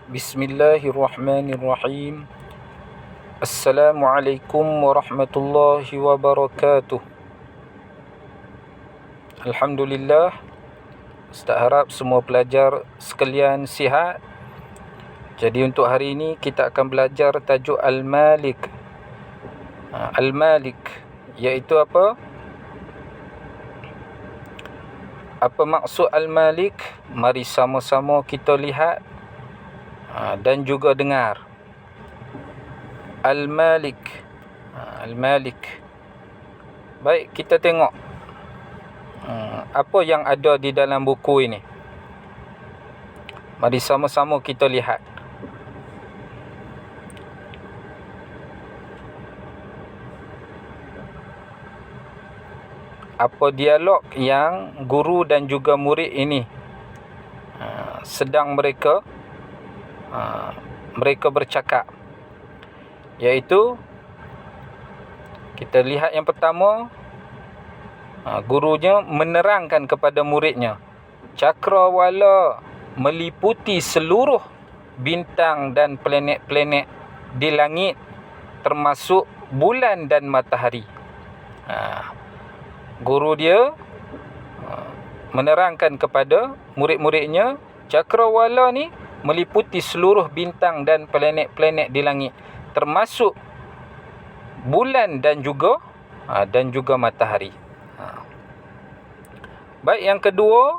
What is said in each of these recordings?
Bismillahirrahmanirrahim. Assalamualaikum warahmatullahi wabarakatuh. Alhamdulillah. Ustaz harap semua pelajar sekalian sihat. Jadi untuk hari ini kita akan belajar tajuk Al-Malik. Al-Malik iaitu apa? Apa maksud Al-Malik? Mari sama-sama kita lihat dan juga dengar. Al-Malik. Al-Malik. Baik, kita tengok apa yang ada di dalam buku ini. Mari sama-sama kita lihat. Apa dialog yang guru dan juga murid ini sedang mereka bercakap, iaitu kita lihat yang pertama, gurunya menerangkan kepada muridnya, cakrawala meliputi seluruh bintang dan planet-planet di langit, termasuk bulan dan matahari. Guru dia menerangkan kepada murid-muridnya, cakrawala ni meliputi seluruh bintang dan planet-planet di langit, termasuk bulan dan juga matahari. Baik, yang kedua,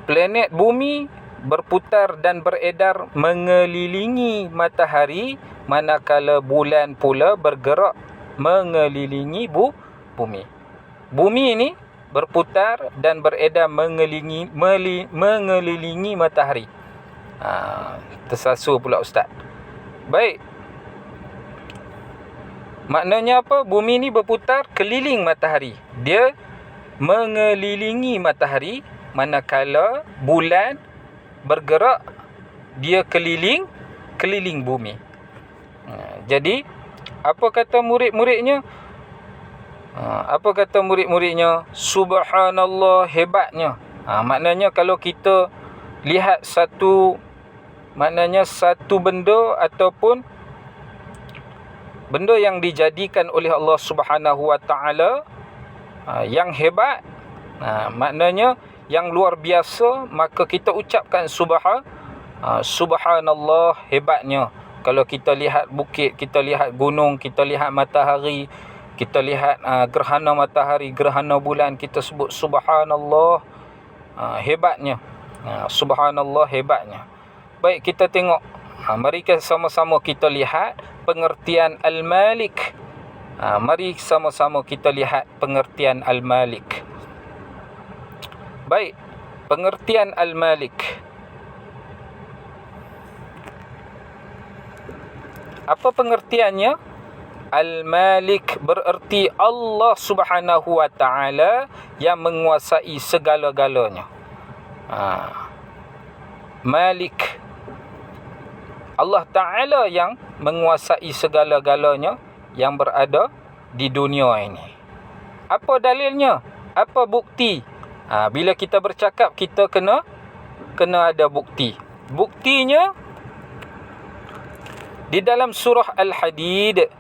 planet bumi berputar dan beredar mengelilingi matahari, manakala bulan pula bergerak mengelilingi bumi. Bumi ini berputar dan beredar mengelilingi matahari. Tersasul pula Ustaz. Baik. Maknanya apa? Bumi ni berputar keliling matahari. Dia mengelilingi matahari, manakala bulan bergerak, dia keliling bumi. Jadi apa kata murid-muridnya? Subhanallah, hebatnya. Maknanya kalau kita lihat satu benda ataupun benda yang dijadikan oleh Allah Subhanahu Wa Taala yang hebat, maknanya yang luar biasa, maka kita ucapkan subhanallah, hebatnya. Kalau kita lihat bukit, kita lihat gunung, kita lihat matahari, kita lihat gerhana matahari, gerhana bulan, kita sebut subhanallah, hebatnya. Subhanallah, hebatnya. Baik, kita tengok. Mari sama-sama kita lihat pengertian Al-Malik. Mari sama-sama kita lihat pengertian Al-Malik. Baik, pengertian Al-Malik. Apa pengertiannya? Al-Malik bererti Allah Subhanahu Wa Taala yang menguasai segala-galanya. Malik, Allah Ta'ala yang menguasai segala-galanya yang berada di dunia ini. Apa dalilnya? Apa bukti? Bila kita bercakap, kita kena ada bukti. Buktinya di dalam surah Al-Hadid.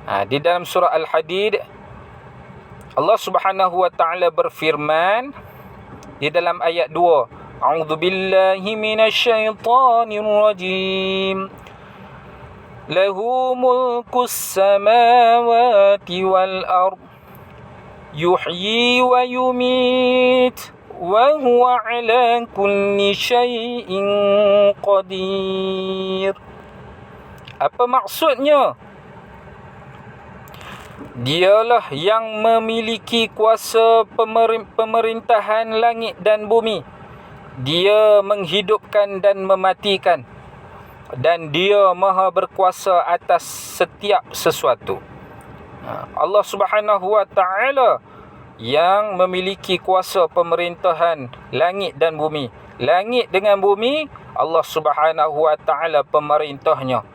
Di dalam surah Al-Hadid, Allah Subhanahu Wa Ta'ala berfirman di dalam ayat 2, A'udzu billahi minasyaitonir rajim. Lahu mulkus samawati wal ard, yuhyi wa yumit, wa huwa ala kulli syai'in qadir. Apa maksudnya? Dialah yang memiliki kuasa pemerintahan langit dan bumi. Dia menghidupkan dan mematikan, dan dia maha berkuasa atas setiap sesuatu. Allah Subhanahu Wa Ta'ala yang memiliki kuasa pemerintahan langit dan bumi. Langit dengan bumi, Allah Subhanahu Wa Ta'ala pemerintahnya.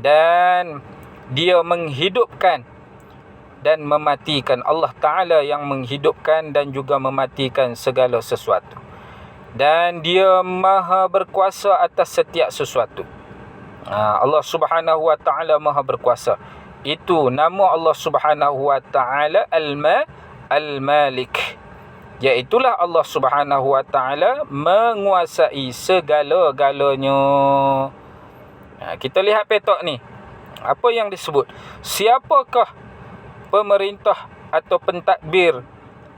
Dan dia menghidupkan dan mematikan. Allah Ta'ala yang menghidupkan dan juga mematikan segala sesuatu. dan Dia Maha berkuasa atas setiap sesuatu. Allah Subhanahu wa taala Maha berkuasa. Itu nama Allah Subhanahu wa taala Al-Malik. Iaitulah Allah Subhanahu wa taala menguasai segala-galanya. Kita lihat petak ni. Apa yang disebut? Siapakah pemerintah atau pentadbir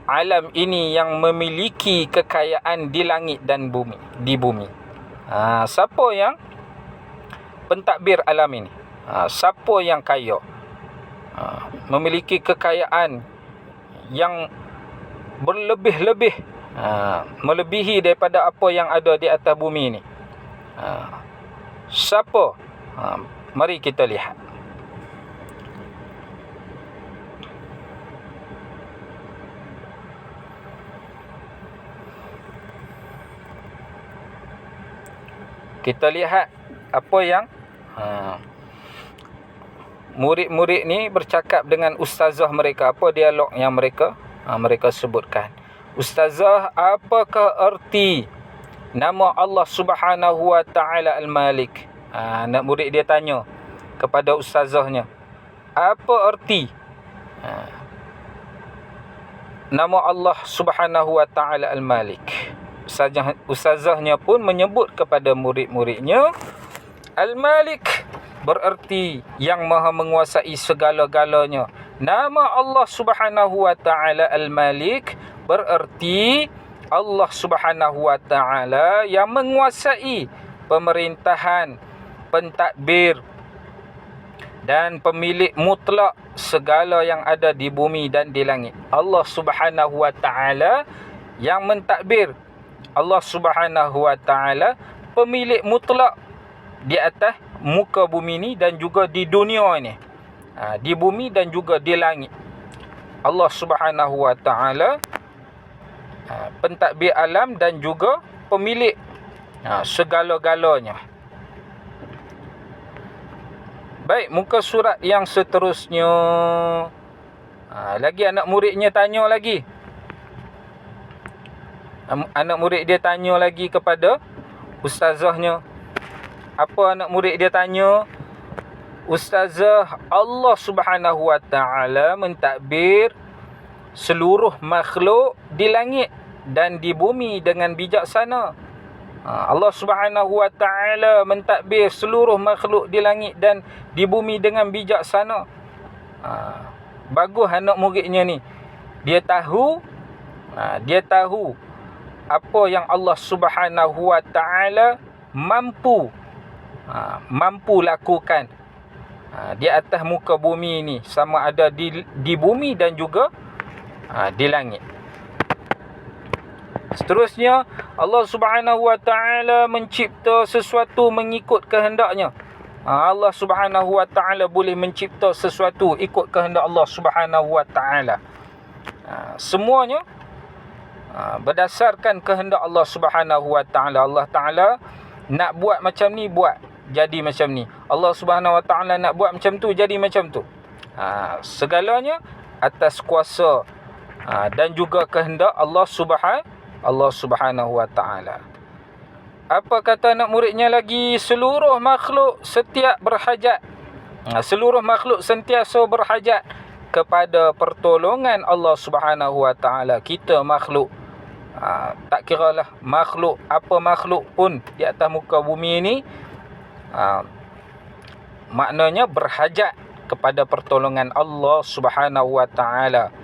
alam ini yang memiliki kekayaan di langit dan bumi, di bumi? Siapa yang pentadbir alam ini? Siapa yang kaya? Memiliki kekayaan yang berlebih-lebih, melebihi daripada apa yang ada di atas bumi ini. Siapa? Mari kita lihat. Kita lihat apa yang murid-murid ni bercakap dengan ustazah mereka. Apa dialog yang mereka sebutkan. Ustazah, apakah erti nama Allah Subhanahu wa taala Al-Malik? Anak murid dia tanya kepada ustazahnya, apa erti nama Allah Subhanahu wa taala Al-Malik? Ustazahnya pun menyebut kepada murid-muridnya, Al-Malik bererti yang maha menguasai segala-galanya. Nama Allah Subhanahu wa taala Al-Malik bererti Allah Subhanahu wa taala yang menguasai pemerintahan, pentadbir dan pemilik mutlak segala yang ada di bumi dan di langit. Allah Subhanahu wa taala yang mentadbir. Allah Subhanahu wa taala pemilik mutlak di atas muka bumi ni dan juga di dunia ini. Di bumi dan juga di langit. Allah Subhanahu wa taala pentadbir alam dan juga pemilik segala-galanya. Baik, muka surat yang seterusnya. Lagi anak muridnya tanya lagi. Anak murid dia tanya lagi kepada ustazahnya. Apa anak murid dia tanya? Ustazah, Allah Subhanahu wa taala mentadbir seluruh makhluk di langit dan di bumi dengan bijaksana. Allah Subhanahu wa taala mentadbir seluruh makhluk di langit dan di bumi dengan bijaksana. Bagus anak muridnya ni. Dia tahu apa yang Allah Subhanahu wa taala mampu lakukan di atas muka bumi ini, sama ada di bumi dan juga di langit. Seterusnya, Allah Subhanahu wa taala mencipta sesuatu mengikut kehendaknya. Allah Subhanahu wa taala boleh mencipta sesuatu ikut kehendak Allah Subhanahu wa taala. Semuanya berdasarkan kehendak Allah Subhanahu wa taala. Allah Taala nak buat macam ni, buat jadi macam ni. Allah Subhanahu wa taala nak buat macam tu, jadi macam tu. Segalanya atas kuasa dan juga kehendak Allah Subhanahu wa taala. Apa kata anak muridnya lagi? Seluruh makhluk setiap berhajat. Seluruh makhluk sentiasa berhajat kepada pertolongan Allah Subhanahu wa taala. Kita makhluk, tak kiralah makhluk, apa makhluk pun di atas muka bumi ini, maknanya berhajat kepada pertolongan Allah Subhanahu wa taala.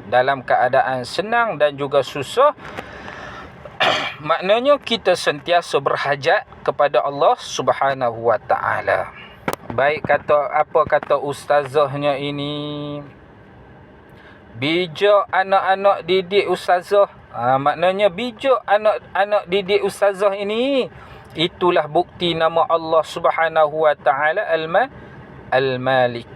Dalam keadaan senang dan juga susah, maknanya kita sentiasa berhajat kepada Allah Subhanahu wa taala. Baik, apa kata ustazahnya ini? Bijak anak-anak didik ustazah. Maknanya bijak anak-anak didik ustazah ini. Itulah bukti nama Allah Subhanahu wa taala Al-Malik.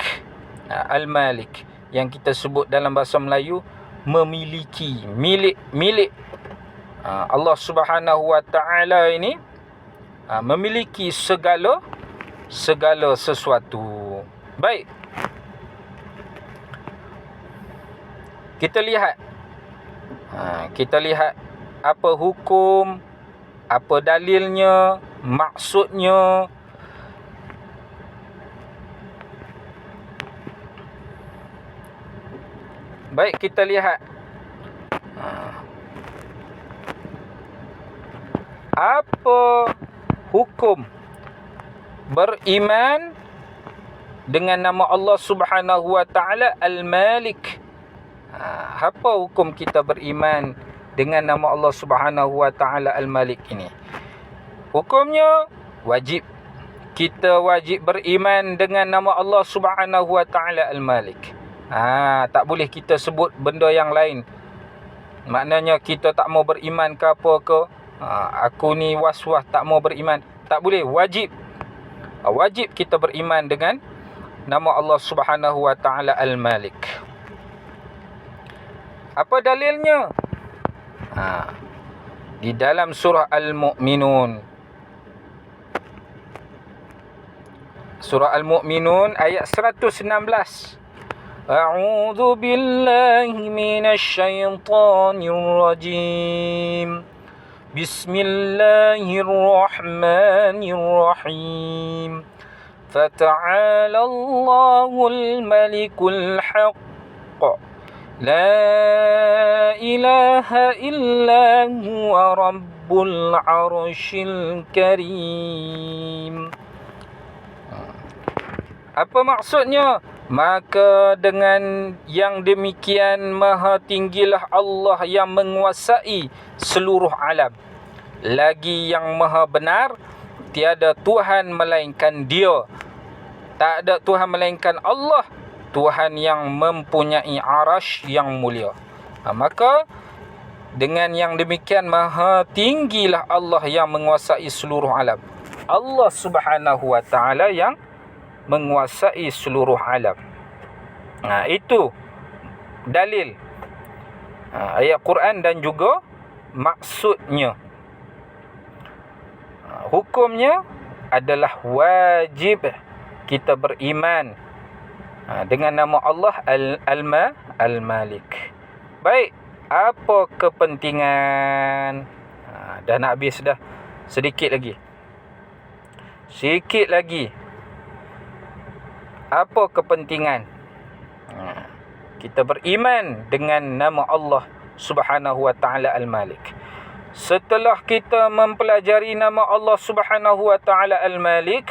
Al-Malik yang kita sebut dalam bahasa Melayu memiliki, milik. Allah Subhanahu wa taala ini memiliki segala sesuatu. Baik. Kita lihat apa hukum, apa dalilnya, maksudnya. Baik, kita lihat apa hukum beriman dengan nama Allah Subhanahu wa taala Al-Malik. Apa hukum kita beriman dengan nama Allah Subhanahu wa taala Al-Malik ini? Hukumnya wajib. Kita wajib beriman dengan nama Allah Subhanahu wa taala Al-Malik. Tak boleh kita sebut benda yang lain. Maknanya kita tak mau beriman ke apa ke. Aku ni was-was tak mau beriman. Tak boleh, wajib. Wajib kita beriman dengan nama Allah Subhanahu wa taala Al-Malik. Apa dalilnya? Di dalam surah Al-Mu'minun. Surah Al-Mu'minun ayat 116. A'udzu billahi minasy syaithanir rajim. Bismillahirrahmanirrahim. Fata'ala Allahul Malikul Haqq. La ilaha illa huwa Rabbul Arsyil Karim. Apa maksudnya? Maka dengan yang demikian maha tinggilah Allah yang menguasai seluruh alam. Lagi yang maha benar, tiada Tuhan melainkan Dia. Tak ada Tuhan melainkan Allah, Tuhan yang mempunyai arasy yang mulia. Maka dengan yang demikian maha tinggilah Allah yang menguasai seluruh alam. Allah Subhanahu wa taala yang menguasai seluruh alam. Itu dalil ayat Quran dan juga maksudnya. Hukumnya adalah wajib kita beriman dengan nama Allah Al-Malik. Baik, apa kepentingan? Dah nak habis dah. Sedikit lagi. Apa kepentingan kita beriman dengan nama Allah Subhanahu wa taala Al-Malik? Setelah kita mempelajari nama Allah Subhanahu wa taala Al-Malik,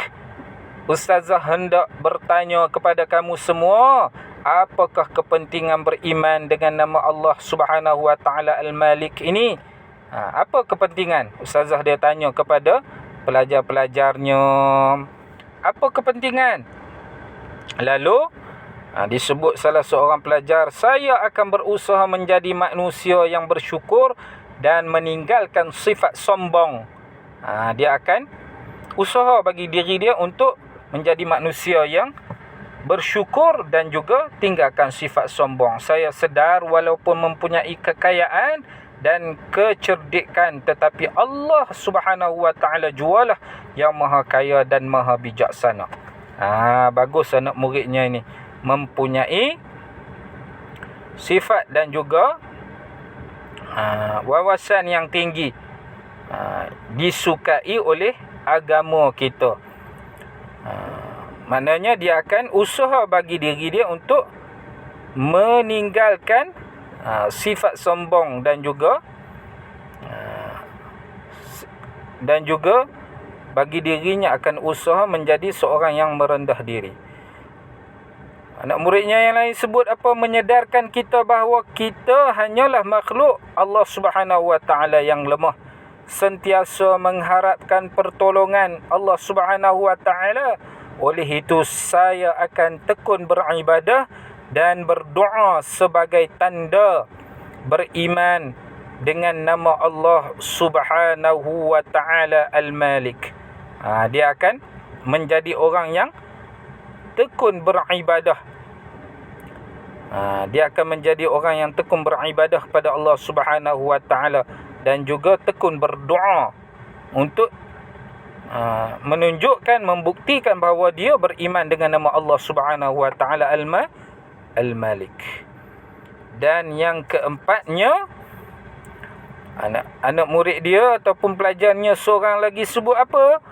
Ustazah hendak bertanya kepada kamu semua, apakah kepentingan beriman dengan nama Allah Subhanahu wa taala Al-Malik ini? Apa kepentingan? Ustazah dia tanya kepada pelajar-pelajarnya. Apa kepentingan? Lalu disebut salah seorang pelajar, saya akan berusaha menjadi manusia yang bersyukur dan meninggalkan sifat sombong. Dia akan usaha bagi diri dia untuk menjadi manusia yang bersyukur dan juga tinggalkan sifat sombong. Saya sedar walaupun mempunyai kekayaan dan kecerdikan, tetapi Allah Subhanahu wa taala jualah yang maha kaya dan maha bijaksana. Bagus anak muridnya ini mempunyai sifat dan juga wawasan yang tinggi, disukai oleh agama kita. Maknanya dia akan usaha bagi diri dia untuk meninggalkan sifat sombong dan juga bagi dirinya akan usaha menjadi seorang yang merendah diri. Anak muridnya yang lain sebut apa? Menyedarkan kita bahawa kita hanyalah makhluk Allah Subhanahu wa taala yang lemah, sentiasa mengharapkan pertolongan Allah Subhanahu wa taala. Oleh itu saya akan tekun beribadah dan berdoa sebagai tanda beriman dengan nama Allah Subhanahu wa taala Al-Malik. Dia akan menjadi orang yang tekun beribadah. Dia akan menjadi orang yang tekun beribadah kepada Allah Subhanahu wa taala dan juga tekun berdoa untuk menunjukkan, membuktikan bahawa dia beriman dengan nama Allah Subhanahu wa taala Al-Malik. Dan yang keempatnya anak murid dia ataupun pelajarnya seorang lagi sebut apa,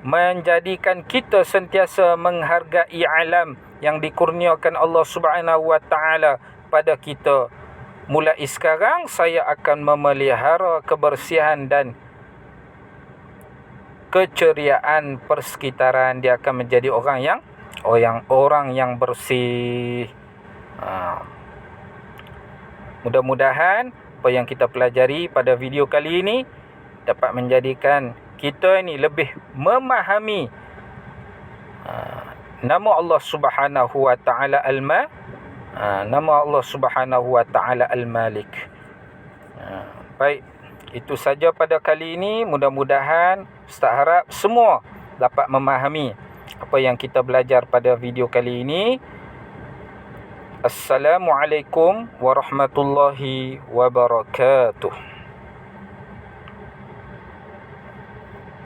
menjadikan kita sentiasa menghargai alam yang dikurniakan Allah Subhanahu Wa Taala pada kita. Mulai sekarang saya akan memelihara kebersihan dan keceriaan persekitaran. Dia akan menjadi orang yang bersih. Mudah-mudahan apa yang kita pelajari pada video kali ini dapat menjadikan kita ini lebih memahami nama Allah Subhanahu Wa Taala nama Allah Subhanahu Wa Taala Al-Malik. Baik, itu saja pada kali ini. Mudah-mudahan Ustaz harap semua dapat memahami apa yang kita belajar pada video kali ini. Assalamualaikum warahmatullahi wabarakatuh.